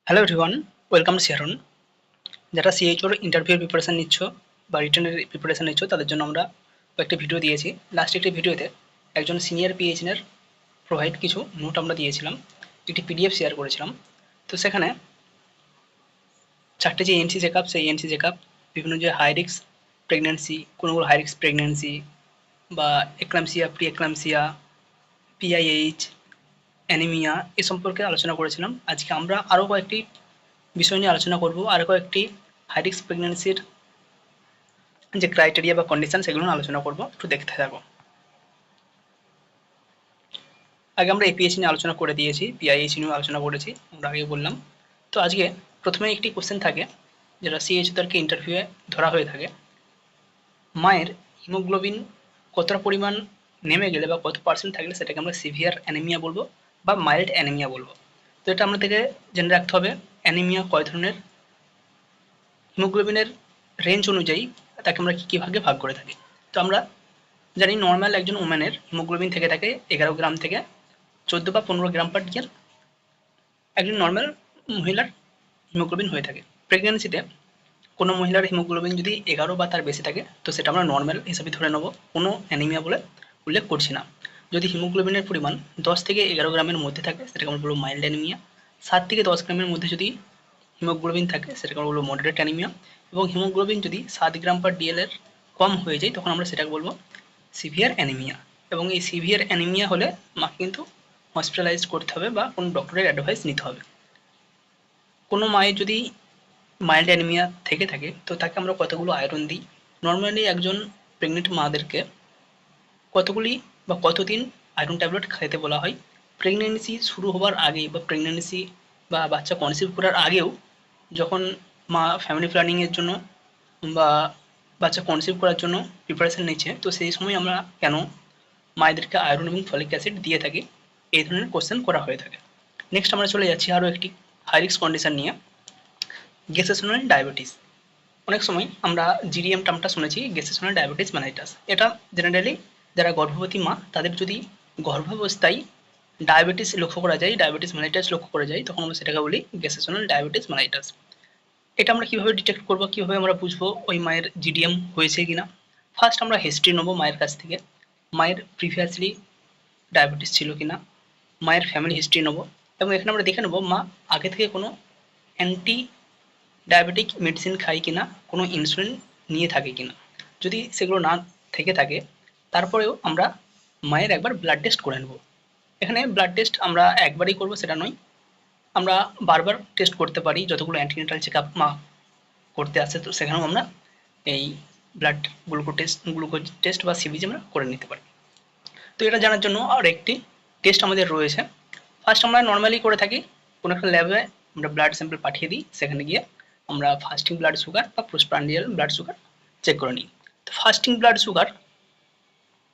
Hello everyone, welcome শেয়ারন। যারা সিএইচওর ইন্টারভিউর preparation নিচ্ছ বা রিটেনের প্রিপারেশান নিচ্ছ তাদের জন্য আমরা কয়েকটি ভিডিও দিয়েছি। লাস্ট একটি ভিডিওতে একজন সিনিয়র পিএইচএনের প্রোভাইড কিছু নোট আমরা দিয়েছিলাম, একটি পিডিএফ শেয়ার করেছিলাম। তো সেখানে চারটে যে এনসি চেকআপ, সেই এনসি চেকআপ, বিভিন্ন যে হাই রিস্ক প্রেগন্যান্সি, কোনগুলো হাই রিস্ক প্রেগন্যান্সি বা এক্লামসিয়া, প্রি এক্লামসিয়া, পিআইএইচ, অ্যানিমিয়া এ সম্পর্কে আলোচনা করেছিলাম। আজকে আমরা আরও কয়েকটি বিষয় নিয়ে আলোচনা করব, আরও কয়েকটি হাই রিস্ক প্রেগন্যান্সির যে ক্রাইটেরিয়া বা কন্ডিশন সেগুলো নিয়ে আলোচনা করব। একটু দেখতে থাকো। আগে আমরা এপিএইচ নিয়ে আলোচনা করে দিয়েছি, পিআইএইচ নিয়ে আলোচনা করেছি, আমরা আগে বললাম। তো আজকে প্রথমে একটি কোশ্চেন থাকে যেটা সিএইচদেরকে ইন্টারভিউয়ে ধরা হয়ে থাকে, মায়ের হিমোগ্লোবিন কতটা পরিমাণ নেমে গেলে বা কত পার্সেন্ট থাকলে সেটাকে আমরা সিভিয়ার অ্যানিমিয়া বলবো বা মাইল্ড অ্যানিমিয়া বলবো। তো এটা আমাদেরকে জেনে রাখতে হবে অ্যানিমিয়া কয় ধরনের, হিমোগ্লোবিনের রেঞ্জ অনুযায়ী তাকে আমরা কী কী ভাগে ভাগ করে থাকি। তো আমরা জানি নর্মাল একজন ওম্যানের হিমোগ্লোবিন থেকে থাকে 11 গ্রাম থেকে 14 বা 15 গ্রাম পার ডিএল একজন নর্মাল মহিলার হিমোগ্লোবিন হয়ে থাকে। প্রেগন্যান্সিতে কোনো মহিলার হিমোগ্লোবিন যদি 11 বা তার বেশি থাকে তো সেটা আমরা নর্মাল হিসাবে ধরে নেব, কোনো অ্যানিমিয়া বলে উল্লেখ করছি না। যদি হিমোগ্লোবিনের পরিমাণ 10 থেকে 11 গ্রামের মধ্যে থাকে সেটাকে আমরা বলবো মাইল্ড অ্যানিমিয়া। 7 থেকে 10 গ্রামের মধ্যে যদি হিমোগ্লোবিন থাকে সেটাকে আমরা বলবো মডারেট অ্যানিমিয়া। এবং হিমোগ্লোবিন যদি 7 গ্রাম পার ডিএল এর কম হয়ে যায় তখন আমরা সেটাকে বলবো সিভিয়ার অ্যানিমিয়া। এবং এই সিভিয়ার অ্যানিমিয়া হলে মাকে কিন্তু হসপিটালাইজ করতে হবে বা কোনো ডক্টরের অ্যাডভাইস নিতে হবে। কোনো মায়ের যদি মাইল্ড অ্যানিমিয়া থেকে থাকে তো তাকে আমরা কতগুলো আয়রন দিই। নর্মালি একজন প্রেগনেন্ট মাদেরকে কতগুলি বা কতদিন আয়রন ট্যাবলেট খেতে বলা হয়। প্রেগনেন্সি শুরু হওয়ার আগে বা প্রেগনেন্সি বা বাচ্চা কনসিভ করার আগেও যখন মা ফ্যামিলি প্ল্যানিংয়ের জন্য বা বাচ্চা কনসিভ করার জন্য প্রিপারেশান নিচ্ছে তো সেই সময় আমরা কেন মায়েদেরকে আয়রন এবং ফলিক অ্যাসিড দিয়ে থাকি, এই ধরনের কোশ্চেন করা হয়ে থাকে। নেক্সট আমরা চলে যাচ্ছি আরও একটি হাই রিস্ক কন্ডিশন নিয়ে, গেস্টেশনাল ডায়াবেটিস। অনেক সময় আমরা জিডিএম টার্মটা শুনেছি, গেস্টেশনাল ডায়াবেটিস মেলাইটাস। এটা জেনারেলি যারা গর্ভবতী মা তাদের যদি গর্ভাবস্থায় ডায়াবেটিস লক্ষ্য করা যায়, ডায়াবেটিস মেলাইটাস লক্ষ্য করা যায় তখন আমরা সেটাকে বলি গেস্টেশনাল ডায়াবেটিস মেলাইটাস। এটা আমরা কীভাবে ডিটেক্ট করবো, কীভাবে আমরা বুঝবো ওই মায়ের জিডিএম হয়েছে কিনা? ফার্স্ট আমরা হিস্ট্রি নেবো মায়ের কাছ থেকে, মায়ের প্রিভিয়াসলি ডায়াবেটিস ছিল কিনা, মায়ের ফ্যামিলি হিস্ট্রি নেবো এবং এখানে আমরা দেখে নেবো মা আগে থেকে কোনো অ্যান্টি ডায়াবেটিক মেডিসিন খায় কিনা, কোনো ইনসুলিন নিয়ে থাকে কিনা। যদি সেগুলো না থেকে থাকে তারপরেও আমরা মায়ের একবার ব্লাড টেস্ট করে নেব। এখানে ব্লাড টেস্ট আমরা একবারই করব সেটা নয়, আমরা বারবার টেস্ট করতে পারি। যতগুলো অ্যান্টিনেটাল চেক আপ মা করতে আসে তো সেখানেও আমরা এই ব্লাড গ্লুকোজ টেস্ট বা সিবিজি আমরা করে নিতে পারি। তো এটা জানার জন্য আর একটি টেস্ট আমাদের রয়েছে। ফার্স্ট আমরা নর্মালি করে থাকি, কোনো একটা ল্যাবে আমরা ব্লাড স্যাম্পল পাঠিয়ে দিই, সেখানে গিয়ে আমরা ফাস্টিং ব্লাড সুগার বা পোস্টপ্রান্ডিয়াল ব্লাড সুগার চেক করে নিই। তো ফাস্টিং ব্লাড সুগার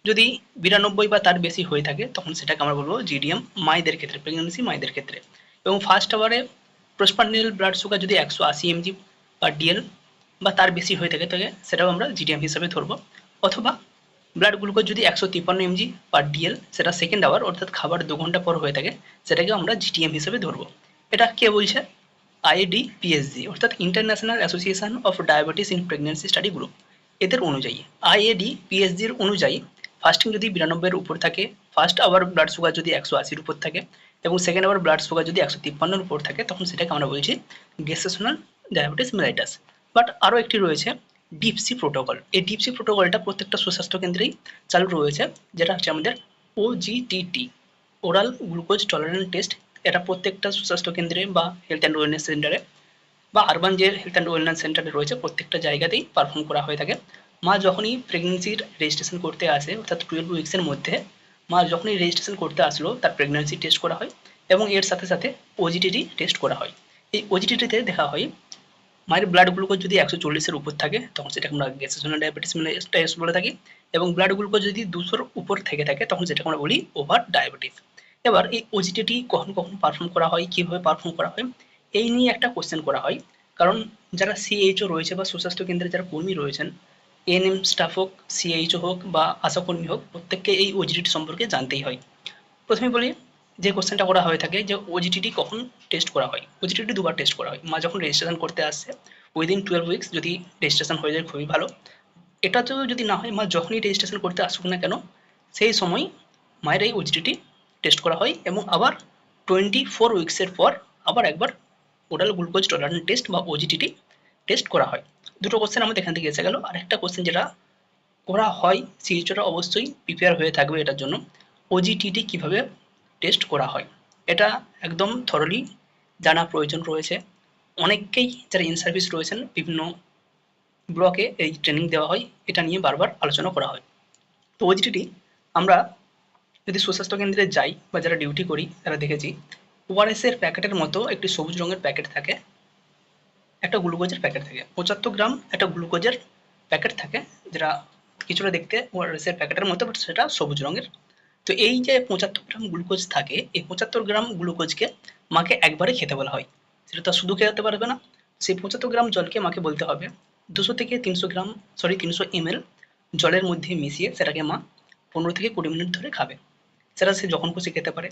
যদি 92 বা তার বেশি হয়ে থাকে তখন সেটাকে আমরা বলবো জিডিএম মায়েদের ক্ষেত্রে, প্রেগনেন্সি মায়েদের ক্ষেত্রে। এবং ফার্স্ট আওয়ারে পোস্টপ্রান্ডিয়াল ব্লাড সুগার যদি 180 mg বা ডিএল বা তার বেশি হয়ে থাকে তাহলে সেটাও আমরা জিডিএম হিসাবে ধরবো। অথবা ব্লাড গ্লুকোজ যদি 153 mg পার ডিএল সেটা সেকেন্ড আওয়ার অর্থাৎ খাবার 2 ঘন্টা পর হয়ে থাকে সেটাকে আমরা জিটিএম হিসেবে ধরবো। এটা কে বলছে? আইএডিপিএসজি অর্থাৎ international association of diabetes in pregnancy study group, এদের অনুযায়ী আইএডিপিএসজির অনুযায়ী ফাস্টিং যদি 92 এর উপর থাকে, ফার্স্ট আওয়ার ব্লাড সুগার যদি 180-র উপর থাকে এবং সেকেন্ড আওয়ার ব্লাড সুগার যদি 153-এর উপর থাকে তখন সেটাকে আমরা বলছি গেস্টেশনাল ডায়াবেটিস মেলাইটাস। বাট আরও একটি রয়েছে ডিপসি প্রোটোকল। এই ডিপসি প্রোটোকলটা প্রত্যেকটা সুস্বাস্থ্য কেন্দ্রেই চালু রয়েছে, যেটা হচ্ছে আমাদের OGTT, oral glucose tolerance test. এটা প্রত্যেকটা সুস্বাস্থ্য কেন্দ্রে বা হেলথ অ্যান্ড ওয়েলনেস সেন্টারে বা আরবান যে হেলথ অ্যান্ড ওয়েলনেস সেন্টারে রয়েছে প্রত্যেকটা জায়গাতেই পারফর্ম করা হয়ে থাকে। মা যখনই প্রেগনেন্সির রেজিস্ট্রেশন করতে আসে অর্থাৎ 12 উইক্সের মধ্যে মা যখনই রেজিস্ট্রেশন করতে আসলো তার প্রেগনেন্সি টেস্ট করা হয় এবং এর সাথে সাথে ওজিটিটি টেস্ট করা হয়। এই ওজিটিটিতে দেখা হয় মায়ের ব্লাড গ্লুকোজ যদি 140-এর উপর থাকে তখন সেটাকে আমরা গেস্টেশনাল ডায়াবেটিস মেলাইটাস বলে থাকি এবং ব্লাড গ্লুকোজ যদি 200-র উপর থেকে থাকে তখন সেটাকে আমরা বলি ওভার ডায়াবেটিস। এবার এই ওজিটিটি কখন কখন পারফর্ম করা হয়, কীভাবে পারফর্ম করা হয়, এই নিয়ে একটা কোশ্চেন করা হয়। কারণ যারা সিএইচও রয়েছে বা সুস্বাস্থ্য কেন্দ্রে যারা কর্মী রয়েছেন, এএনএম স্টাফ হোক, সিএইচও হোক বা আশাকর্মী হোক, প্রত্যেককে এই ওজিটিটি সম্পর্কে জানতেই হয়। প্রথমে বলি যে কোশ্চেনটা করা হয়ে থাকে যে ওজিটিটি কখন টেস্ট করা হয়। ওজিটিটি দুবার টেস্ট করা হয়। মা যখন রেজিস্ট্রেশন করতে আসছে উইদিন 12 উইকস যদি রেজিস্ট্রেশন হয়ে যায় খুবই ভালো। এটা তো যদি না হয় মা যখনই রেজিস্ট্রেশন করতে আসুক না কেন সেই সময় মায়ের এই ওজিটিটি টেস্ট করা হয় এবং আবার 24 উইকসের পর আবার একবার ওরাল গ্লুকোজ টলারেন্স টেস্ট বা ওজিটিটি টেস্ট করা হয়। দুটো কোশ্চেন আমাদের এখান থেকে এসে গেল। আর একটা কোশ্চেন যেটা করা হয় সিএইচওরা অবশ্যই প্রিপেয়ার হয়ে থাকবে এটার জন্য, ওজিটিটি কিভাবে টেস্ট করা হয় এটা একদম থরলি জানা প্রয়োজন রয়েছে। অনেককেই যারা ইন সার্ভিস রয়েছেন বিভিন্ন ব্লকে এই ট্রেনিং দেওয়া হয়, এটা নিয়ে বারবার আলোচনা করা হয়। তো ওজিটিটি আমরা যদি সুস্বাস্থ্য কেন্দ্রে যাই বা যারা ডিউটি করি তারা দেখেছি ওআরএস এর প্যাকেটের মতো একটি সবুজ রঙের প্যাকেট থাকে, একটা গ্লুকোজের প্যাকেট থাকে 75 গ্রাম একটা গ্লুকোজের প্যাকেট থাকে, যেটা কিছুটা দেখতে ওআরএস এর প্যাকেটের মতো বাট সেটা সবুজ রঙের। তো এই যে 75 গ্রাম গ্লুকোজ থাকে এই 75 গ্রাম গ্লুকোজকে মাকে একবারে খেতে বলা হয়। সেটা তো শুধু খেতে পারবে না, সেই 75 গ্রাম জলকে মাকে বলতে হবে 200 থেকে 300 ml জলের মধ্যে মিশিয়ে সেটাকে মা 15 থেকে 20 মিনিট ধরে খাবে। সেটা সে যখন খুশি খেতে পারে,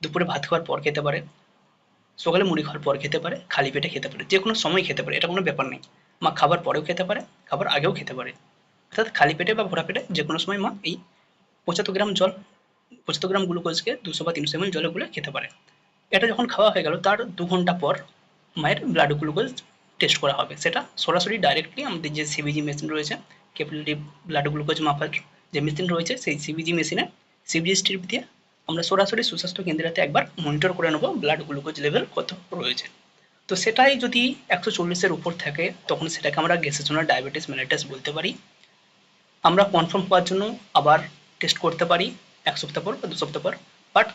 দুপুরে ভাত খাওয়ার পর খেতে পারে, সকালে মুড়ি খাওয়ার পর খেতে পারে, খালি পেটে খেতে পারে, যে কোনো সময় খেতে পারে, এটা কোনো ব্যাপার নেই। মা খাবার পরেও খেতে পারে, খাবার আগেও খেতে পারে, অর্থাৎ খালি পেটে বা ভরা পেটে যে কোনো সময় মা এই 75 গ্রাম জল 75 গ্রাম গ্লুকোজকে 200 বা 300 ml জলে গুলে খেতে পারে। এটা যখন খাওয়া হয়ে গেল তার 2 ঘন্টা পর মায়ের ব্লাড গ্লুকোজ টেস্ট করা হবে। সেটা সরাসরি ডাইরেক্টলি আমাদের যে সিবিজি মেশিন রয়েছে, ক্যাপিলারি ব্লাড গ্লুকোজ মাপার যে মেশিন রয়েছে সেই সিবিজি মেশিনে সিবিজি স্ট্রিপ দিয়ে আমরা সরাসরি সুস্বাস্থ্য কেন্দ্রেতে একবার মনিটর করে নেব ব্লাড গ্লুকোজ লেভেল কত রয়েছে। তো সেটাই যদি 140-এর উপর থাকে তখন সেটাকে আমরা গেস্টেশনাল ডায়াবেটিস মেলিটাস বলতে পারি। আমরা কনফার্ম হওয়ার জন্য আবার টেস্ট করতে পারি 1 সপ্তাহ পর বা 2 সপ্তাহ পর, বাট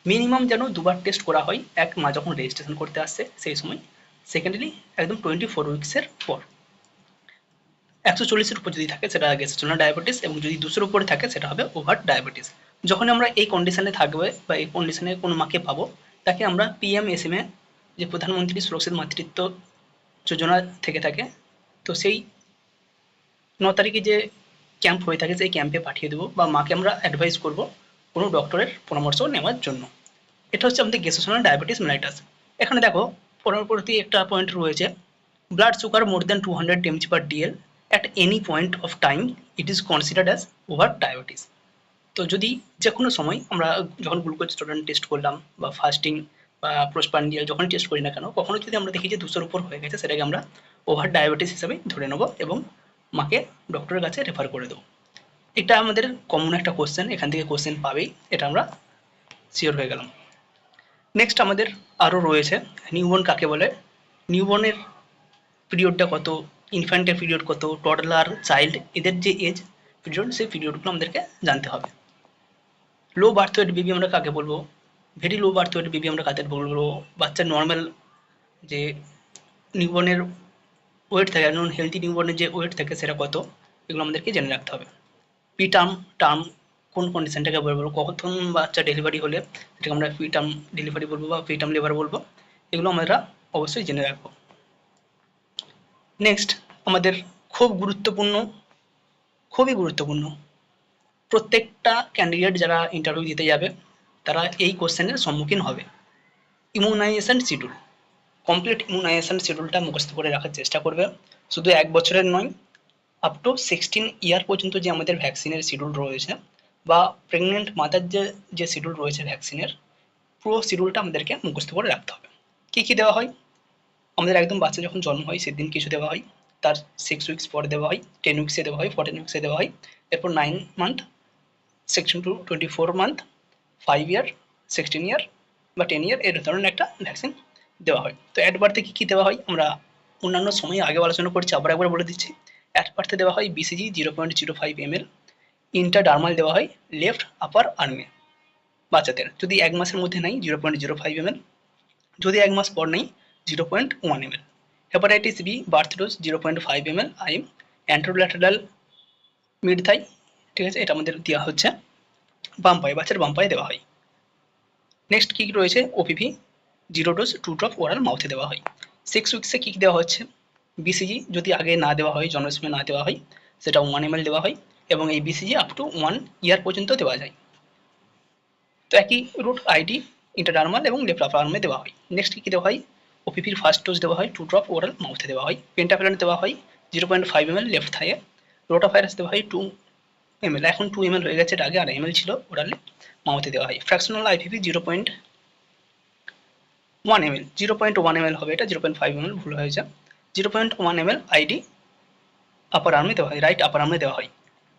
মিনিমাম যেন দুবার টেস্ট করা হয় এক মা যখন রেজিস্ট্রেশন করতে আসছে সেই সময়, সেকেন্ডলি একদম 24 উইকসের পর। 140-এর উপর যদি থাকে সেটা গেস্টেশনাল ডায়াবেটিস এবং যদি 200-এর উপরে থাকে সেটা হবে ওভার ডায়াবেটিস। যখন আমরা এই কন্ডিশনে থাকবে বা এই কন্ডিশনে কোনো মাকে পাবো তাকে আমরা পিএমএসএমএ যে প্রধানমন্ত্রী সুরক্ষিত মাতৃত্ব যোজনা থেকে থাকে, তো সেই 9 তারিখে যে ক্যাম্প হয়ে থাকে সেই ক্যাম্পে পাঠিয়ে দেবো বা মাকে আমরা অ্যাডভাইস করব কোনো ডক্টরের পরামর্শ নেওয়ার জন্য। এটা হচ্ছে আমাদের গেস্টেশনাল ডায়াবেটিস মেলিটাস। এখানে দেখো পরবর্তী একটা পয়েন্ট রয়েছে, blood sugar more than 200 mg/dl at any point of time it is considered as over diabetes। তো যদি যে কোনো সময় আমরা যখন গ্লুকোজ টলারেন্স টেস্ট করলাম বা ফাস্টিং বা পোস্টপান্ডিয়াল যখনই টেস্ট করি না কেন কখনো যদি আমরা দেখি যে 200-এর উপর হয়ে গেছে সেটাকে আমরা ওভার ডায়াবেটিস হিসেবে ধরে নেব এবং মাকে ডক্টরের কাছে রেফার করে দেবো। এটা আমাদের কমন একটা কোশ্চেন, এখান থেকে কোশ্চেন পাবেই, এটা আমরা শিওর হয়ে গেলাম। নেক্সট আমাদের আরও রয়েছে নিউবর্ন কাকে বলে, নিউবর্নের পিরিয়ডটা কত, ইনফ্যান্টের পিরিয়ড কত, টডলার, চাইল্ড এদের যে এজ পিরিয়ড সেই পিরিয়ডগুলো আমাদেরকে জানতে হবে। লো বার্থ ওয়েট বেবি আমরা কাকে বলবো, very low birth weight baby আমরা কাদের বলবো, বাচ্চার নর্মাল যে নিউবর্নের ওয়েট থাকে, নন হেলদি নিউবর্নের যে ওয়েট থাকে সেটা কত, এগুলো আমাদেরকে জেনে রাখতে হবে। টার্ম কোন কন্ডিশনটাকে বলবো, কখন বাচ্চা ডেলিভারি হলে সেটাকে আমরা টার্ম ডেলিভারি বলবো বা টার্ম লেবার বলবো, এগুলো আমরা অবশ্যই জেনে রাখবো। নেক্সট আমাদের খুবই গুরুত্বপূর্ণ প্রত্যেকটা ক্যান্ডিডেট যারা ইন্টারভিউ দিতে যাবে তারা এই কোশ্চেনের সম্মুখীন হবে, ইমিউনাইজেশন শিডিউল। কমপ্লিট ইমিউনাইজেশন শিডিউলটা মুখস্থ করে রাখার চেষ্টা করবে, শুধু 1 বছরের নয়, আপ টু 16 ইয়ার পর্যন্ত যে আমাদের ভ্যাকসিনের শিডিউল রয়েছে বা প্রেগনেন্ট মাদার যে শিডিউল রয়েছে ভ্যাকসিনের, পুরো শিডিউলটা আমাদেরকে মুখস্থ করে রাখতে হবে। কী কী দেওয়া হয়, আমাদের একদম বাচ্চা যখন জন্ম হয় সেদিন কিছু দেওয়া হয়, তার 6 উইকস পরে দেওয়া হয়, 10 উইকসে দেওয়া হয়, 14 উইকসে দেওয়া হয়, এরপর 9 মান্থ, 16 to 24 মান্থ, 5 ইয়ার, 16 ইয়ার বা 10 ইয়ার এর ধরনের একটা ভ্যাকসিন দেওয়া হয়। তো অ্যাট বার্থে কী কী দেওয়া হয় আমরা অন্যান্য সময়ে আগে আলোচনা করছি, আবার একবার বলে দিচ্ছি। অ্যাট বার্থে দেওয়া হয় BCG 0.05 ml, ইন্টারডার্মাল দেওয়া হয় লেফট আপার আর্মে বাচ্চাদের, যদি 1 মাসের মধ্যে নাই 0.05 ml, যদি 1 মাস পর নেই 0.1 ml। Hepatitis B birth dose 0.5 ml IM, anterolateral mid thigh, ঠিক আছে, এটা আমাদের দেওয়া হচ্ছে বাম পায়ে, বাচ্চার বাম পায়ে দেওয়া হয়। নেক্সট কী রয়েছে, OPV 0 ডোজ 2 ড্রপ ওরাল মাউথে দেওয়া হয়। 6 উইকসে কী দেওয়া হচ্ছে, BCG যদি আগে না দেওয়া হয়, জন্মের সময় না দেওয়া হয় সেটা 1 ml দেওয়া হয় এবং এই BCG আপ টু 1 ইয়ার পর্যন্ত দেওয়া যায়। তো একই রুট ID ইন্টারডার্মাল এবং লেফট আপার আর্মে দেওয়া হয়। নেক্সট কী দেওয়া হয়, ওপিভির ফার্স্ট ডোজ দেওয়া হয় 2 ড্রপ ওরাল মাউথে দেওয়া হয়। পেন্টাভ্যালেন্ট দেওয়া হয় 0.5 ml লেফট থাইয়ে। রোটাভাইরাস দেওয়া হয় 2 ml, এখন 2 ml হয়ে গেছে, আগে 1.5 ml ছিল, ওরালে মাউথে দেওয়া হয়। ফ্র্যাকশনাল আইভিভি 0.1 ml, 0.1 ml হবে এটা, 0.5 ml ভুল হয়েছে। 0.1 ml আইডি আপার আর্মে দেওয়া হয়, রাইট আপার আর্মে দেওয়া হয়।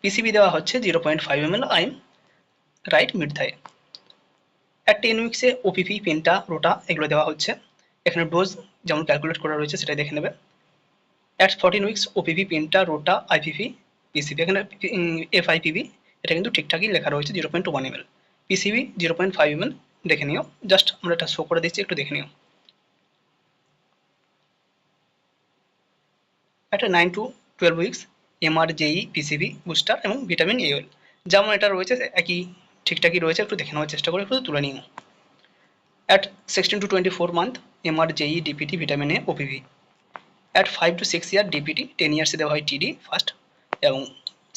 পিসিবি দেওয়া হচ্ছে 0.5 ml আইম রাইট মিড থাইয়ে। অ্যাট 10 উইক্সে ওপিভি, পেন্টা, রোটা এগুলো দেওয়া হচ্ছে। এখানে ডোজ যেমন ক্যালকুলেট করা রয়েছে সেটা দেখে নেবে। At 14 weeks OPV, penta, rota, IPv, PCB. এখানে এফআইপিভি এটা কিন্তু ঠিকঠাকই লেখা রয়েছে 0.1 ml। পিসিবি 0.5 ml দেখে নিও, জাস্ট আমরা এটা শো করে দিচ্ছি, একটু দেখে নিও। একটা 9 to 12 weeks MR, JE, PCV, booster এবং ভিটামিন এ অয়েল, যেমন এটা রয়েছে একই ঠিকঠাকই রয়েছে, একটু দেখে নেওয়ার চেষ্টা করে একটু তুলে নিও। At 16 to 24 month MR, JE, DPT, vitamin A, OPV. At 5 to 6 year DPT, 10 ইয়ার্সে দেওয়া হয় টিডি ফার্স্ট এবং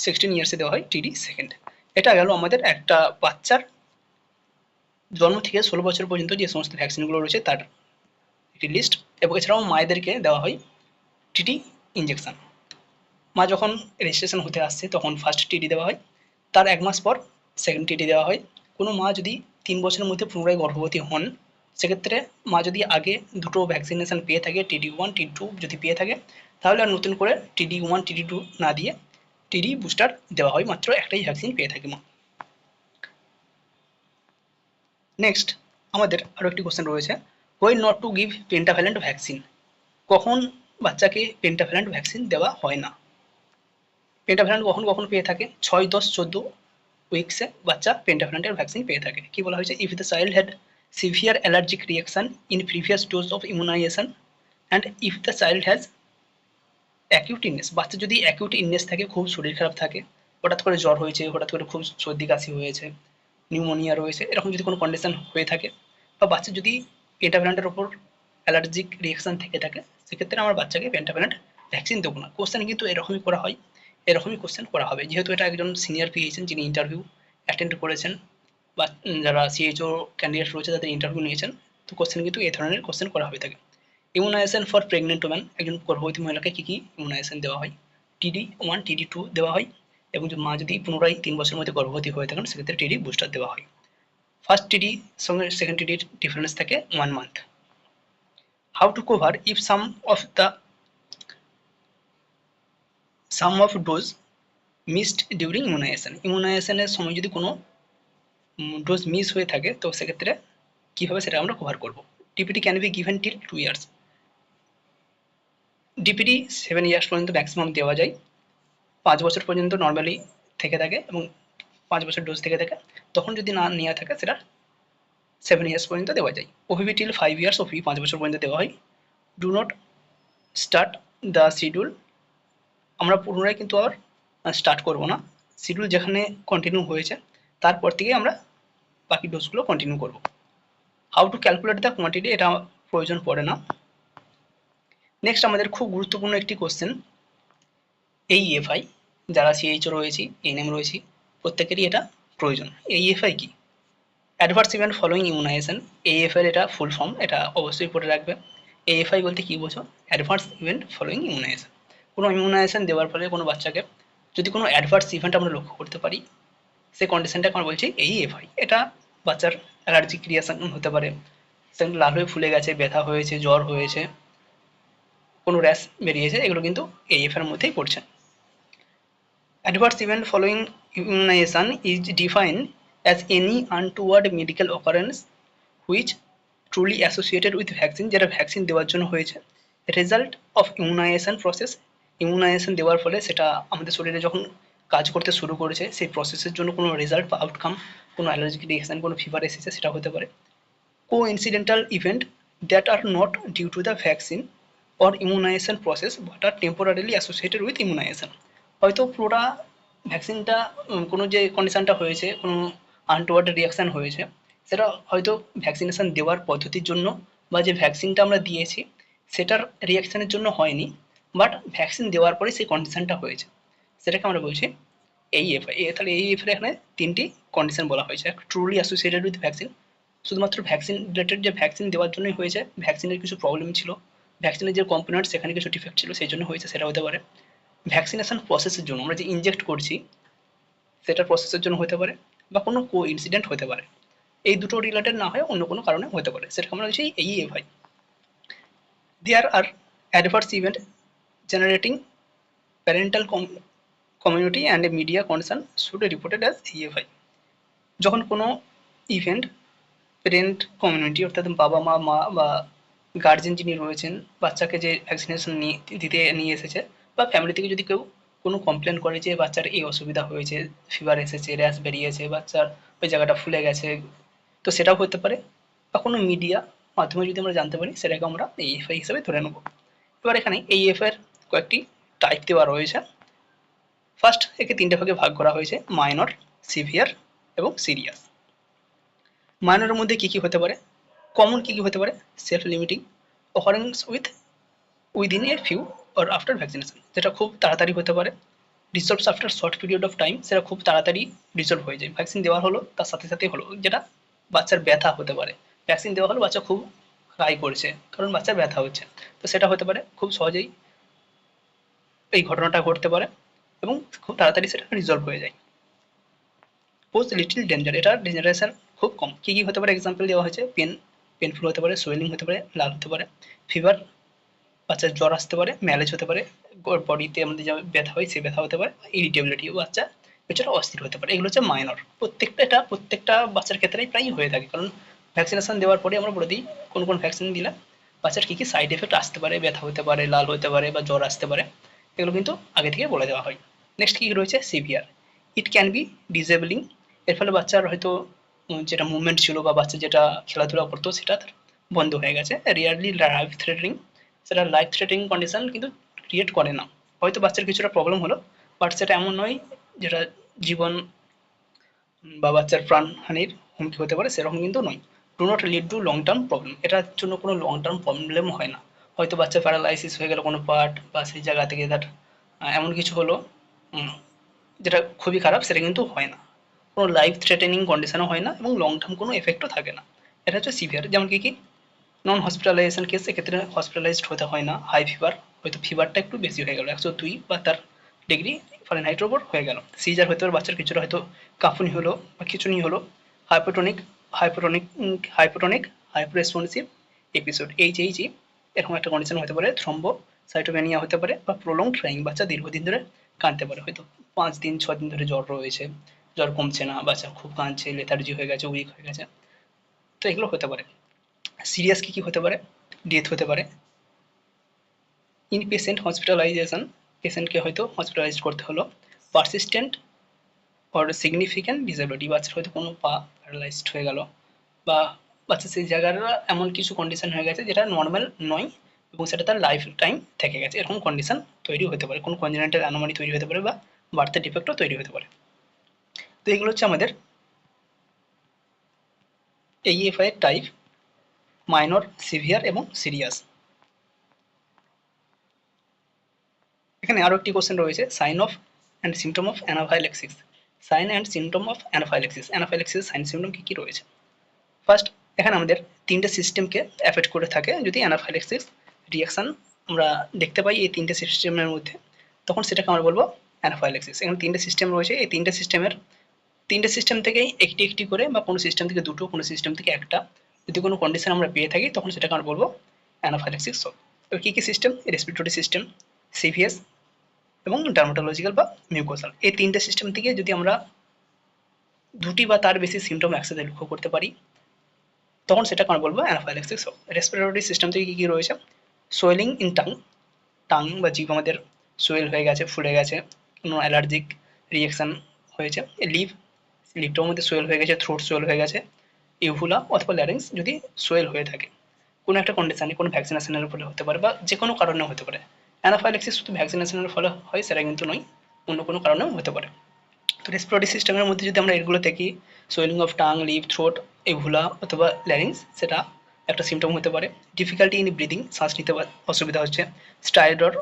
16 ইয়ার্সে দেওয়া হয় টিডি সেকেন্ড। এটা গেল আমাদের একটা বাচ্চার জন্ম থেকে 16 বছর পর্যন্ত যে সমস্ত ভ্যাকসিনগুলো রয়েছে তার একটি লিস্ট। এবং এছাড়াও মায়েদেরকে দেওয়া হয় টিডি ইঞ্জেকশন। মা যখন রেজিস্ট্রেশন হতে আসছে তখন ফার্স্ট টিডি দেওয়া হয়, তার 1 মাস পর সেকেন্ড টিডি দেওয়া হয়। কোনো মা যদি 3 বছরের মধ্যে পুনরায় গর্ভবতী হন, সেক্ষেত্রে মা যদি আগে দুটো ভ্যাকসিনেশন পেয়ে থাকে, TD1 TD2 যদি পেয়ে থাকে, তাহলে আর নতুন করে TD1 TD2 না দিয়ে টিডি বুস্টার দেওয়া হয়, মাত্র একটাই ভ্যাকসিন পেয়ে থাকে মা। নেক্সট আমাদের আরও একটি কোশ্চেন রয়েছে, why not to give pentavalent vaccine, কখন বাচ্চাকে পেন্টাভ্যালেন্ট ভ্যাকসিন দেওয়া হয় না। পেন্টাভ্যালেন্ট কখন কখন পেয়ে থাকে, 6, 10, 14 উইক্সে বাচ্চা পেন্টাভ্যালেন্টের ভ্যাকসিন পেয়ে থাকে। কি বলা হয়েছে, if the child had severe allergic reaction in previous dose of immunisation and if the child has acute illness, বাচ্চা যদি অ্যাকিউট ইলনেস থাকে, খুব শরীর খারাপ থাকে, হঠাৎ করে জ্বর হয়েছে, হঠাৎ করে খুব সর্দি কাশি হয়েছে, নিউমোনিয়া রয়েছে, এরকম যদি কোনো কন্ডিশন হয়ে থাকে, বা বাচ্চা যদি পেন্টাভ্যালেন্টের ওপর অ্যালার্জিক রিয়াকশন থেকে থাকে, সেক্ষেত্রে আমার বাচ্চাকে পেন্টাভ্যালেন্ট ভ্যাকসিন দেবো না। কোশ্চেন কিন্তু এরকমই করা হয়, এরকমই কোশ্চেন করা হবে, যেহেতু এটা একজন সিনিয়র পেয়েছেন যিনি ইন্টারভিউ অ্যাটেন্ড করেছেন, বা যারা সিএইচও ক্যান্ডিডেট রয়েছে তাদের ইন্টারভিউ নিয়েছেন, তো কোশ্চেন কিন্তু এই ধরনের কোশ্চেন করা হয়ে থাকে। ইমিউনাইজেশন ফর প্রেগনেন্ট ওম্যান, একজন গর্ভবতী মহিলাকে কী কী ইমিউনাইজেশন দেওয়া হয়, TD1 TD2 দেওয়া হয়, এবং মা যদি পুনরায় 3 বছরের মধ্যে গর্ভবতী হয়ে থাকেন সেক্ষেত্রে টিডি বুস্টার দেওয়া হয়। ফার্স্ট টিডি সঙ্গে সেকেন্ড টিডির ডিফারেন্স থাকে 1 month. How to cover if some of dose missed during immunization, ইমিউনাইজেশনের সময় যদি কোনো ডোজ মিস হয়ে থাকে তো সেক্ষেত্রে কীভাবে সেটা আমরা কভার করব। DPT can be given till 2 years, DPT 7 years পর্যন্ত ম্যাক্সিমাম দেওয়া যায়, 5 বছর পর্যন্ত নর্মালি থেকে থাকে এবং 5 বছর ডোজ থেকে থাকে, তখন যদি না নেওয়া থাকে সেটা 7 ইয়ার্স পর্যন্ত দেওয়া যায়। ওপিভি টিল 5 ইয়ার্স, ওপিভি 5 বছর পর্যন্ত দেওয়া হয়। Do not start the schedule, আমরা পুনরায় কিন্তু আর স্টার্ট করব না, শিডিউল যেখানে কন্টিনিউ হয়েছে তারপর থেকে আমরা বাকি ডোজগুলো কন্টিনিউ করব। How to calculate the quantity, এটা প্রয়োজন পড়ে না। নেক্সট আমাদের খুব গুরুত্বপূর্ণ একটি কোশ্চেন, এইএফআই, যারা সিএইচও রয়েছি, এনএম রয়েছি, প্রত্যেকেরই এটা প্রয়োজন। এইএফআই কি, adverse event following immunisation, AEFI এটা ফুল ফর্ম, এটা অবশ্যই পড়ে রাখবে। এইএফআই বলতে কী বোঝো, অ্যাডভার্স ইভেন্ট ফলোয়িং ইমিউনাইজেশন, কোনো ইমিউনাইজেশন দেওয়ার ফলে কোনো বাচ্চাকে যদি কোনো অ্যাডভার্স ইভেন্ট আমরা লক্ষ্য করতে পারি, সেই কন্ডিশনটাকে আমরা বলছি এইএফআই। এটা বাচ্চার অ্যালার্জিক রিয়াকশন হতে পারে, সেখানে লাল হয়ে ফুলে গেছে, ব্যথা হয়েছে, জ্বর হয়েছে, কোনো র্যাশ বেরিয়েছে, এগুলো কিন্তু এইএফ এর মধ্যেই পড়ছে। Adverse event following immunization is defined as any untoward medical occurrence which truly associated with vaccine, যেটা ভ্যাকসিন দেওয়ার জন্য হয়েছে, result of immunisation process, immunisation দেওয়ার ফলে সেটা আমাদের শরীরে যখন কাজ করতে শুরু করেছে সেই প্রসেসের জন্য কোনো রেজাল্ট বা আউটকাম, কোনো অ্যালার্জিক রিয়াকশন, কোনো ফিভার এসেছে, সেটা হতে পারে। Coincidental event that are not due to the vaccine or immunization process but are temporarily associated with immunization, হয়তো পুরোটা ভ্যাকসিনটা কোনো যে কন্ডিশনটা হয়েছে, কোনো আনটোয়ার্ড রিয়াকশান হয়েছে, সেটা হয়তো ভ্যাকসিনেশন দেওয়ার পদ্ধতির জন্য বা যে ভ্যাকসিনটা আমরা দিয়েছি সেটার রিয়াকশানের জন্য হয়নি, বাট ভ্যাকসিন দেওয়ার পরে সেই কন্ডিশনটা হয়েছে, সেটাকে আমরা বলছি এইএফআই। তাহলে এইএফআই এখানে 3টি কন্ডিশন বলা হয়েছে, ট্রুলি অ্যাসোসিয়েটেড উইথ ভ্যাকসিন, শুধুমাত্র ভ্যাকসিন রিলেটেড যে ভ্যাকসিন দেওয়ার জন্যই হয়েছে, ভ্যাকসিনের কিছু প্রবলেম ছিল, ভ্যাকসিনের যে কম্পোনেন্ট সেখানে কিছু ডিফেক্ট ছিল সেই জন্য হয়েছে, সেটা হতে পারে। ভ্যাকসিনেশন প্রসেসের জন্য আমরা যে ইনজেক্ট করছি সেটার প্রসেসের জন্য হতে পারে, বা কোনো ইনসিডেন্ট হতে পারে। এই দুটো রিলেটেড না হয় অন্য কোনো কারণে হতে পারে, সেটা আমরা বলছি AEFI। There are adverse event generating parental community and media concern should be reported as AEFI। যখন কোনো ইভেন্ট পেরেন্ট কমিউনিটি অর্থাৎ বাবা মা বা গার্জেন যিনি রয়েছেন বাচ্চাকে যে ভ্যাকসিনেশন দিতে নিয়ে এসেছে, বা ফ্যামিলি থেকে যদি কেউ কোনো কমপ্লেন করে যে বাচ্চার এই অসুবিধা হয়েছে, ফিভার এসেছে, র্যাশ বেরিয়েছে, বাচ্চার ওই জায়গাটা ফুলে গেছে, তো সেটাও হতে পারে। বা কোনো মিডিয়া মাধ্যমে যদি আমরা জানতে পারি সেটাকে আমরা AEFI হিসেবে ধরে নেব। এবার এখানে AEFI এর কয়েকটি টাইপ দেওয়া রয়েছে। ফার্স্ট একে তিনটে ভাগে ভাগ করা হয়েছে, মাইনর, সিভিয়ার এবং সিরিয়াস। মাইনরের মধ্যে কী কী হতে পারে, কমন কী কী হতে পারে, self limiting, occurrence within a few or after vaccination, যেটা খুব তাড়াতাড়ি হতে পারে, রিজলভস after short period of time, সেটা খুব তাড়াতাড়ি রিজলভ হয়ে যায়, ভ্যাকসিন দেওয়া হলো তার সাথে সাথেই হলো। যেটা বাচ্চার ব্যথা হতে পারে, ভ্যাকসিন দেওয়া হলো বাচ্চা খুব ক্রাই করছে কারণ বাচ্চার ব্যথা হচ্ছে, তো সেটা হতে পারে, খুব সহজেই এই ঘটনাটা ঘটতে পারে এবং খুব তাড়াতাড়ি সেটা রিজলভ হয়ে যায়। পোজ লিটিল ডেঞ্জার, এটা ডেঞ্জারাসের খুব কম। কী কী হতে পারে এক্সাম্পল দেওয়া হয়েছে, পেনফুল হতে পারে, সোয়েলিং হতে পারে, লাল হতে পারে, ফিভার, বাচ্চার জ্বর আসতে পারে, ম্যালেজ হতে পারে, বডিতে আমাদের যা ব্যথা হয় সেই ব্যথা হতে পারে, ইরিটেবিলিটি, বাচ্চা এছাড়া অস্থির হতে পারে। এগুলো হচ্ছে মাইনর। প্রত্যেকটা বাচ্চার ক্ষেত্রেই প্রায়ই হয়ে থাকে, কারণ ভ্যাকসিনেশন দেওয়ার পরে আমরা বলে দিই কোন কোন ভ্যাকসিন দিলে বাচ্চার কী কী সাইড এফেক্ট আসতে পারে, ব্যথা হতে পারে, লাল হতে পারে বা জ্বর আসতে পারে, এগুলো কিন্তু আগে থেকে বলে দেওয়া হয়। নেক্সট কী রয়েছে, সিভিয়ার। ইট ক্যান বি ডিসেবলিং, এর ফলে বাচ্চার হয়তো যেটা মুভমেন্ট ছিল বা বাচ্চা যেটা খেলাধুলা করতো সেটা বন্ধ হয়ে গেছে। রিয়ারলি লাইফ থ্রেটানিং, সেটা লাইফ থ্রেটানিং কন্ডিশন কিন্তু ক্রিয়েট করে না, হয়তো বাচ্চার কিছুটা প্রবলেম হলো, বাট সেটা এমন নয় যেটা জীবন বা বাচ্চার প্রাণহানির হুমকি হতে পারে, সেরকম কিন্তু নয়। Do not lead to long term problem, এটার জন্য কোনো লং টার্ম প্রবলেম হয় না, হয়তো বাচ্চা প্যারালাইসিস হয়ে গেল কোনো পার্ট বা সেই জায়গা থেকে তার এমন কিছু হলো যেটা খুবই খারাপ, সেটা কিন্তু হয় না, কোনো লাইফ থ্রেটেনিং কন্ডিশনও হয় না এবং লং টার্ম কোনো এফেক্টও থাকে না। এটা হচ্ছে সিভিয়ার। যেমন কি নন হসপিটালাইজেশন কেস, এক্ষেত্রে হসপিটালাইজড হতে হয় না। হাই ফিভার, হয়তো ফিভারটা একটু বেশি হয়ে গেল, 102 বা তার ডিগ্রি ফারেনহাইটের ওপর হয়ে গেল। সিজার হতে পারে, বাচ্চার কিছুটা হয়তো কাঁপুনি হলো বা খিঁচুনি হলো। হাইপোটনিক হাইপোরেসপন্সিভ এপিসোড, এইচএইচই এরকম একটা কন্ডিশন হতে পারে। থ্রম্বোসাইটোপেনিয়া হতে পারে, বা প্রলং ট্রাইং, বাচ্চা দীর্ঘদিন ধরে কাঁদতে পারে, হয়তো 5 দিন 6 দিন ধরে জ্বর রয়েছে, জ্বর কমছে না, বাচ্চা খুব কাঁদছে, লেথার্জি হয়ে গেছে, উইক হয়ে গেছে, তো এগুলো হতে পারে। সিরিয়াস কী কী হতে পারে, ডেথ হতে পারে, ইনপেশেন্ট হসপিটালাইজেশন, পেশেন্টকে হয়তো হসপিটালাইজ করতে হলো, পারসিস্টেন্ট অর সিগনিফিক্যান্ট ডিসেবিলিটি, বাচ্চার হয়তো কোনো পা প্যারালাইজড হয়ে গেল, বা বাচ্চা সেই জায়গার এমন কিছু কন্ডিশন হয়ে গেছে যেটা নর্মাল নয় এবং সেটা তার লাইফ টাইম থেকে গেছে, এরকম কন্ডিশন তৈরি হতে পারে, কোনো কনজেনিটাল অ্যানোমালি তৈরি হতে পারে বা বার্থের ডিফেক্টও তৈরি হতে পারে। তো এগুলো হচ্ছে আমাদের AEFI এর টাইপ, মাইনর, সিভিয়ার এবং সিরিয়াস। এখানে আরও একটি কোশ্চেন রয়েছে, sign of and symptom of anaphylaxis. Sign and symptom of anaphylaxis, anaphylaxis sign symptom কী কী রয়েছে। ফার্স্ট, এখানে আমাদের তিনটে সিস্টেমকে অ্যাফেক্ট করে থাকে যদি অ্যানাফাইল্যাক্সিস রিয়াকশান আমরা দেখতে পাই এই তিনটে সিস্টেমের মধ্যে, তখন সেটাকে আমরা বলবো অ্যানাফাইল্যাক্সিস। এখানে তিনটে সিস্টেম রয়েছে, এই তিনটে সিস্টেম থেকেই একটি একটি করে, বা কোনো সিস্টেম থেকে দুটো, কোনো সিস্টেম থেকে একটা, যদি কোনো কন্ডিশন আমরা পেয়ে থাকি তখন সেটাকে আমরা বলবো অ্যানাফাইল্যাক্সিস শক। এবার কী কী সিস্টেম, রেসপিরেটরি সিস্টেম, সিভিএস এবং ডার্মাটোলজিক্যাল বা মিউকোসাল, এই তিনটে সিস্টেম থেকে যদি আমরা দুটি বা তার বেশি সিমটম একসাথে লক্ষ্য করতে পারি তখন সেটাকে আমরা বলবো অ্যানাফাইল্যাক্সিস শক। রেসপিরেটরি সিস্টেম থেকে কী কী রয়েছে, সোয়েলিং ইন টাং বা জিভ আমাদের সোয়েল হয়ে গেছে, ফুলে গেছে, কোনো অ্যালার্জিক রিয়াকশান হয়েছে, লিপটাও আমাদের সোয়েল হয়ে গেছে, থ্রোট সোয়েল হয়ে গেছে, ইউভুলা অথবা ল্যারিংস যদি সোয়েল হয়ে থাকে কোনো একটা কন্ডিশনে, কোনো ভ্যাকসিনেশনের ফলে হতে পারে বা যে কোনো কারণে হতে পারে। অ্যানাফাইল্যাক্সিস শুধু ভ্যাকসিনেশনের ফলে হয় সেটা কিন্তু নয়, অন্য কোনো কারণেও হতে পারে। তো রেসপিরেটরি সিস্টেমের মধ্যে যদি আমরা এগুলো দেখি, swelling of tongue, lip, throat, uvula অথবা ল্যারিংস, সেটা একটা সিমটম হতে পারে। ডিফিকাল্টি ইন ব্রিদিং, শ্বাস নিতে অসুবিধা হচ্ছে। স্টাইড or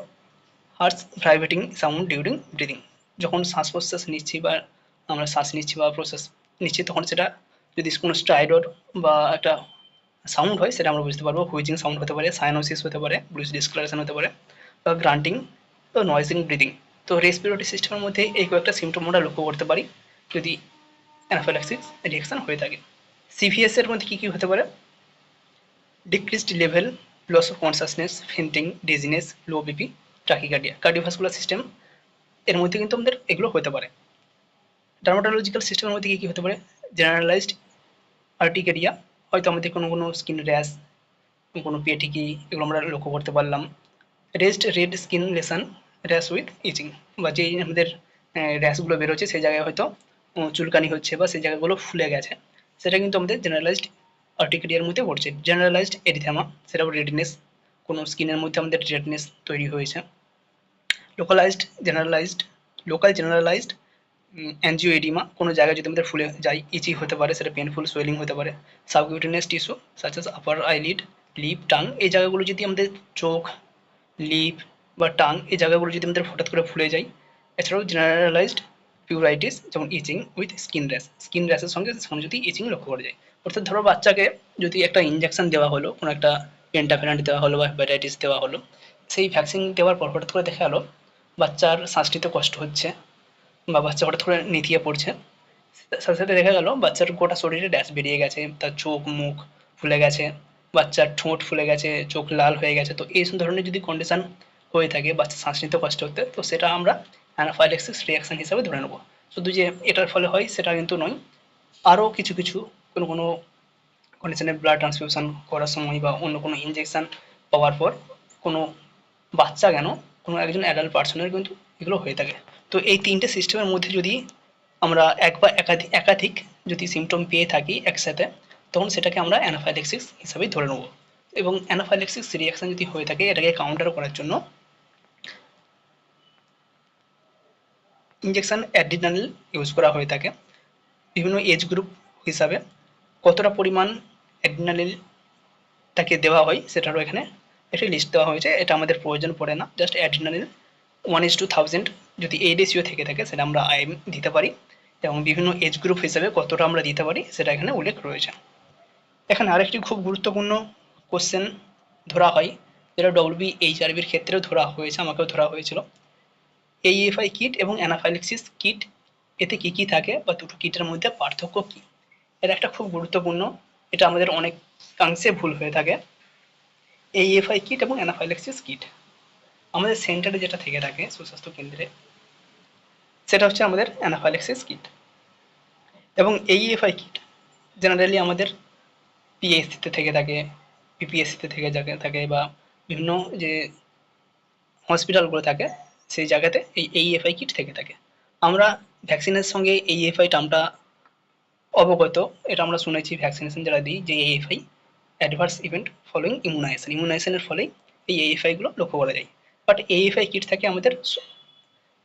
harsh vibrating sound during breathing, যখন শ্বাস প্রশ্বাস নিচ্ছি বা আমরা শ্বাস নিচ্ছি বা প্রশ্বাস নিচ্ছি তখন সেটা যদি কোনো স্ট্রাইডর বা একটা সাউন্ড হয় সেটা আমরা বুঝতে পারবো। হুইচিং সাউন্ড হতে পারে, সায়ানোসিস হতে পারে, ব্লুজ ডিসক্লারেশন হতে পারে, বা গ্রান্টিং, তো নয়েজিং ব্রিদিং। তো রেসপিরেটরি সিস্টেমের মধ্যে এই কয়েকটা সিমটম আমরা লক্ষ্য করতে পারি যদি অ্যানাফাইল্যাক্সিস রিঅ্যাকশন হয়ে থাকে। সিভিএস এর মধ্যে কী কী হতে পারে? Decreased level, loss of consciousness, fainting, dizziness, low BP, tachycardia. Cardiovascular system এর মধ্যে কিন্তু আমাদের এগুলো হতে পারে। ডার্মাটোলজিক্যাল সিস্টেমের মধ্যে কী কী হতে পারে? জেনারেলাইজড আর্টিকেরিয়া, হয়তো আমাদের কোনো স্কিন র্যাশ, কোনো পেটিকি, এগুলো আমরা লক্ষ্য করতে পারলাম। Raised red skin lesion, rash with itching, বা যেই আমাদের র্যাশগুলো বেরোচ্ছে সেই জায়গায় হয়তো চুলকানি হচ্ছে বা সেই জায়গাগুলো ফুলে গেছে, সেটা কিন্তু আমাদের জেনারেলাইজড আর্টিকেরিয়ার মধ্যে পড়ছে। জেনারেলাইজড এরিথেমা, সেটাও রেডনেস, কোনো স্কিনের মধ্যে আমাদের রেডনেস তৈরি হয়েছে। লোকাল জেনারেলাইজড অ্যাঞ্জিওএডিমা, কোনো জায়গায় যদি আমাদের ফুলে যায়, ইচি হতে পারে, সেটা পেনফুল সোয়েলিং হতে পারে। সাবকিউটেনিয়াস টিস্যু সাচ এস আপার আইলিড, লিপ, টাং, এই জায়গাগুলো যদি আমাদের চোখ, লিপ বা টাং, এই জায়গাগুলো যদি আমাদের হঠাৎ করে ফুলে যায়। এছাড়াও জেনারেলাইজড পিউরাইটিস, যেমন ইচিং উইথ স্কিন র্যাশের সঙ্গে যদি ইচিং লক্ষ্য করা যায়। অর্থাৎ ধরো বাচ্চাকে যদি একটা ইঞ্জেকশন দেওয়া হলো, কোনো একটা পেন্টাফেনাট দেওয়া হলো বা হেপাটাইটিস দেওয়া হলো, সেই ভ্যাকসিন দেওয়ার পর হঠাৎ করে দেখা গেলো বাচ্চার শ্বাস নিতে কষ্ট হচ্ছে বা বাচ্চা হঠাৎ করে নেতিয়ে পড়ছে, সাথে সাথে দেখা গেল বাচ্চার গোটা শরীরে ড্যাশ বেরিয়ে গেছে, তার চোখ মুখ ফুলে গেছে, বাচ্চার ঠোঁট ফুলে গেছে, চোখ লাল হয়ে গেছে। তো এই ধরনের যদি কন্ডিশন হয়ে থাকে, বাচ্চা শ্বাস নিতে কষ্ট হতে, তো সেটা আমরা অ্যানাফাইল্যাক্সিস রিঅ্যাকশন হিসাবে ধরে নেব। শুধু যে এটার ফলে হয় সেটা কিন্তু নয়, আরও কিছু কোনো কন্ডিশনে ব্লাড ট্রান্সফিউশন করার সময় বা অন্য কোনো ইনজেকশন পাওয়ার পর কোনো বাচ্চা কেন, কোনো একজন অ্যাডাল্ট পার্সনের কিন্তু এগুলো হয়ে থাকে। তো এই তিনটে সিস্টেমের মধ্যে যদি আমরা এক বা একাধিক যদি সিমটম পেয়ে থাকি একসাথে, তখন সেটাকে আমরা অ্যানাফাইল্যাক্সিস হিসাবেই ধরে নেব। এবং অ্যানাফাইল্যাক্সিস রিঅ্যাকশন যদি হয়ে থাকে, এটাকে কাউন্টার করার জন্য ইনজেকশন অ্যাড্রিনালিন ইউজ করা হয়ে থাকে। বিভিন্ন এজ গ্রুপ হিসাবে কতটা পরিমাণ অ্যাড্রিনালিনটাকে দেওয়া হয় সেটারও এখানে একটি লিস্ট দেওয়া হয়েছে। এটা আমাদের প্রয়োজন পড়ে না, জাস্ট অ্যাড্রিনালিন 1:1000 যদি এই রেশিও থেকে থাকে সেটা আমরা আইএম দিতে পারি, এবং বিভিন্ন এজ গ্রুপ হিসেবে কতটা আমরা দিতে পারি সেটা এখানে উল্লেখ রয়েছে। এখানে আরেকটি খুব গুরুত্বপূর্ণ কোশ্চেন ধরা হয়, যেটা WBHRBর ক্ষেত্রেও ধরা হয়েছে, আমাকেও ধরা হয়েছিল। AEFI কিট এবং অ্যানাফাইল্যাক্সিস কিট, এতে কী কী থাকে বা দুটো কিটের মধ্যে পার্থক্য কী? এটা একটা খুব গুরুত্বপূর্ণ, এটা আমাদের অনেকাংশে ভুল হয়ে থাকে। AEFI কিট এবং অ্যানাফাইল্যাক্সিস কিট আমাদের সেন্টারে যেটা থেকে থাকে সুস্বাস্থ্য কেন্দ্রে, সেটা হচ্ছে আমাদের অ্যানাফাইল্যাক্সিস কিট। এবং AEFI কিট জেনারেলি আমাদের পিএইচসিতে থেকে থাকে, পিপিএসসিতে থেকে থাকে, বা বিভিন্ন যে হসপিটালগুলো থাকে সেই জায়গাতে এই AEFI কিট থেকে থাকে। আমরা ভ্যাকসিনের সঙ্গে AEFI টার্মটা অবগত, এটা আমরা শুনেছি ভ্যাকসিনেশন যারা দিই, যে AEFI অ্যাডভার্স ইভেন্ট ফলোইং ইমিউনাইজেশনের ফলেই এই AEFI-গুলো লক্ষ্য করা যায়। বাট AEFI কিট থাকে আমাদের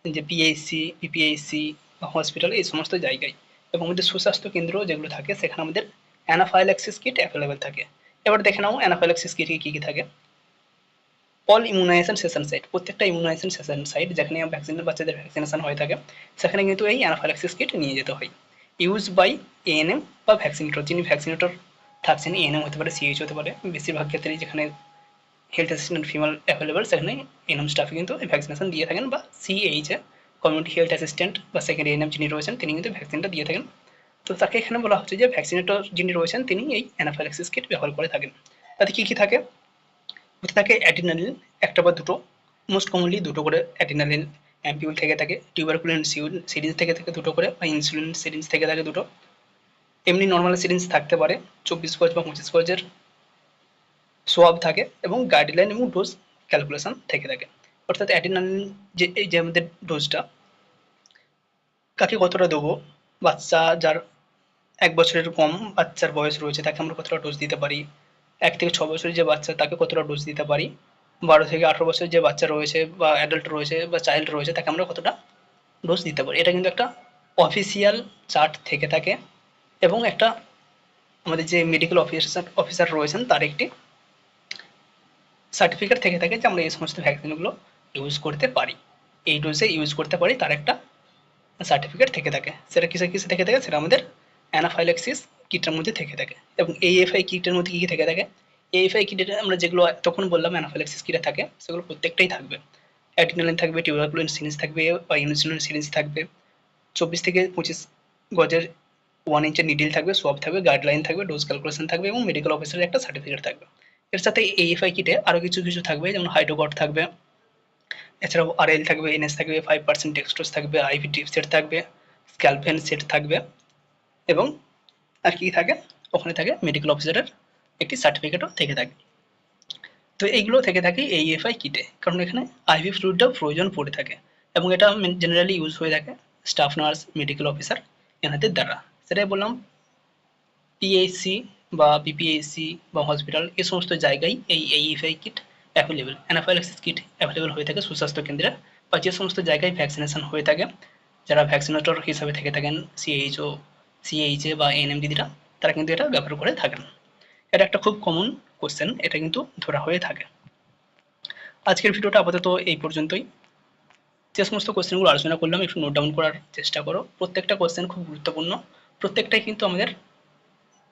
যে পিএইচসি, পিপিএইচসি বা হসপিটাল, এই সমস্ত জায়গায়, এবং আমাদের সুস্বাস্থ্য কেন্দ্র যেগুলো থাকে সেখানে আমাদের অ্যানাফাইল্যাক্সিস কিট অ্যাভেলেবেল থাকে। এবার দেখে নাও অ্যানাফাইল্যাক্সিস কিটে কী কী থাকে। অল ইমিউনাইজেশন সেশন সাইট, প্রত্যেকটা ইমিউনাইজেশন সেশন সাইট যেখানে বাচ্চাদের ভ্যাকসিনেশন হয়ে থাকে, সেখানে কিন্তু এই অ্যানাফাইল্যাক্সিস কিট নিয়ে যেতে হয়। ইউজ বাই এএনএম বা ভ্যাকসিনেটর, যিনি ভ্যাকসিনেটর থাকছেন, এএনএম হতে পারে, সিএইচ হতে পারে। বেশিরভাগ ক্ষেত্রেই যেখানে হেলথ অ্যাসিস্ট্যান্ট ফিমেল অ্যাভেলেবেল, সেখানে এএনএম স্টাফে কিন্তু ভ্যাকসিনেশন দিয়ে থাকেন, বা সিএইচে কমিউনিটি হেলথ অ্যাসিস্ট্যান্ট বা সেকেন্ড এএনএম যিনি রয়েছেন তিনি কিন্তু ভ্যাকসিনটা দিয়ে থাকেন। তো তাকে এখানে বলা হচ্ছে যে ভ্যাকসিনেটর যিনি রয়েছেন তিনি এই অ্যানাফাইল্যাক্সিস কিট ব্যবহার করে থাকেন। তাতে কী কী থাকে? ওতে থাকে অ্যাড্রিনালিন একটা বা দুটো, মোস্ট কমনলি দুটো করে অ্যাড্রিনালিন অ্যাম্পিউল থেকে থাকে, টিউবারকুলিন সিরিঞ্জ থেকে থাকে দুটো করে, বা ইনসুলিন সিরিঞ্জ থেকে থাকে দুটো। এমনি নর্মাল সিরিঞ্জ থাকতে পারে 24 গজ বা 25 গজের সোয়াব থাকে, এবং গাইডলাইন এবং ডোজ ক্যালকুলেশন থেকে থাকে। অর্থাৎ অ্যাড্রিনালিন যে এই যে আমাদের ডোজটা কাকে কতটা দেবো, বাচ্চা যার 1 বছরের কম বাচ্চার বয়স রয়েছে তাকে আমরা কতটা ডোজ দিতে পারি, 1 থেকে 6 বছরের যে বাচ্চা তাকে কতটা ডোজ দিতে পারি, 12 থেকে 18 বছরের যে বাচ্চা রয়েছে বা অ্যাডাল্ট রয়েছে বা চাইল্ড রয়েছে তাকে আমরা কতটা ডোজ দিতে পারি, এটা কিন্তু একটা অফিসিয়াল চার্ট থেকে থাকে, এবং একটা আমাদের যে মেডিকেল অফিসার রয়েছেন তার একটি সার্টিফিকেট থেকে থাকে যে আমরা এই সমস্ত ভ্যাকসিনগুলো ইউজ করতে পারি, এই ডোজে ইউজ করতে পারি, তার একটা সার্টিফিকেট থেকে থাকে। সেটা কিসে কিসে থেকে থাকে, সেটা আমাদের অ্যানাফাইল্যাক্সিস কিটের মধ্যে থেকে থাকে। এবং এএফআই কিটের মধ্যে কী কী থেকে থাকে? এএফআই কিটে আমরা যেগুলো তখন বললাম অ্যানাফাইল্যাক্সিস কিটে থাকে, সেগুলো প্রত্যেকটাই থাকবে। অ্যাড্রিনালিন থাকবে, টিউবারকুলিন সিরিঞ্জ থাকবে বা ইনসুলিন সিরিঞ্জ থাকবে, 24 থেকে 25 গজের 1 ইঞ্চের নিডল থাকবে, সোয়াব থাকবে, গাইডলাইন থাকবে, ডোজ ক্যালকুলেশন থাকবে এবং মেডিকেল অফিসারের একটা সার্টিফিকেট থাকবে। এর সাথে এএফআই কিটে আরও কিছু কিছু থাকবে, যেমন হাইড্রোকট থাকবে, এছাড়াও আরএল থাকবে, এনএস থাকবে, 5% ডেক্সট্রোজ থাকবে, আইভি ড্রিপ সেট থাকবে, স্ক্যালপেন সেট থাকবে এবং আর কি থাকে, ওখানে থাকে মেডিকেল অফিসারের একটি সার্টিফিকেটও থেকে থাকে। তো এইগুলো থেকে থাকে এইএফআই কিটে, কারণ এখানে আইভি ফ্লুইডটাও প্রয়োজন পড়ে থাকে এবং এটা জেনারেলি ইউজ হয়ে থাকে স্টাফ নার্স, মেডিকেল অফিসার এনাদের দ্বারা। সেটাই বললাম, পিএইচসি বা বিপিএইচসি বা হসপিটাল এই সমস্ত জায়গায় এই AEFI kit available, anaphylaxis kit available হয়ে থাকে সুস্বাস্থ্য কেন্দ্রে বা যে সমস্ত জায়গায় ভ্যাকসিনেশন হয়ে থাকে, যারা ভ্যাকসিনেটর হিসাবে থেকে থাকেন সিএইচএ বা এএনএম দিদিরা, তারা কিন্তু এটা ব্যবহার করে থাকেন। এটা একটা খুব কমন কোশ্চেন, এটা কিন্তু ধরা হয়ে থাকে। আজকের ভিডিওটা আপাতত এই পর্যন্তই। যে সমস্ত কোশ্চেনগুলো আলোচনা করলাম একটু নোট ডাউন করার চেষ্টা করো, প্রত্যেকটা কোশ্চেন খুব গুরুত্বপূর্ণ, প্রত্যেকটাই কিন্তু আমাদের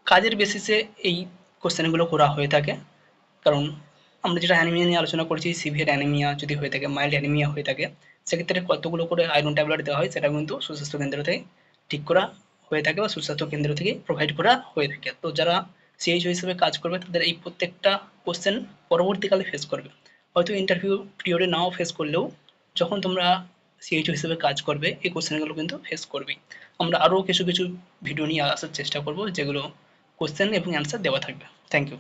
কাজের বেসিসে এই কোশ্চেনগুলো করা হয়ে থাকে। কারণ আমরা যেটা অ্যানিমিয়া নিয়ে আলোচনা করছি, সিভিয়ার অ্যানিমিয়া যদি হয়ে থাকে, মাইল্ড অ্যানিমিয়া হয়ে থাকে, সেক্ষেত্রে কতগুলো করে আয়রন ট্যাবলেট দেওয়া হয় সেটা কিন্তু সুস্বাস্থ্য কেন্দ্র থেকে ঠিক করা হয়ে থাকে বা সুস্বাস্থ্য কেন্দ্র থেকে প্রোভাইড করা হয়ে থাকে। তো যারা সিএইচও হিসেবে কাজ করবে তাদের এই প্রত্যেকটা কোশ্চেন পরবর্তীকালে ফেস করবে, হয়তো ইন্টারভিউ পিরিয়ডে নাও ফেস করলেও যখন তোমরা সিএইচও হিসেবে কাজ করবে এই কোশ্চেনগুলো কিন্তু ফেস করবেই। আমরা আরও কিছু কিছু ভিডিও নিয়ে আসার চেষ্টা করব যেগুলো কোশ্চেন এবং অ্যান্সার দেওয়া থাকবে। Thank you.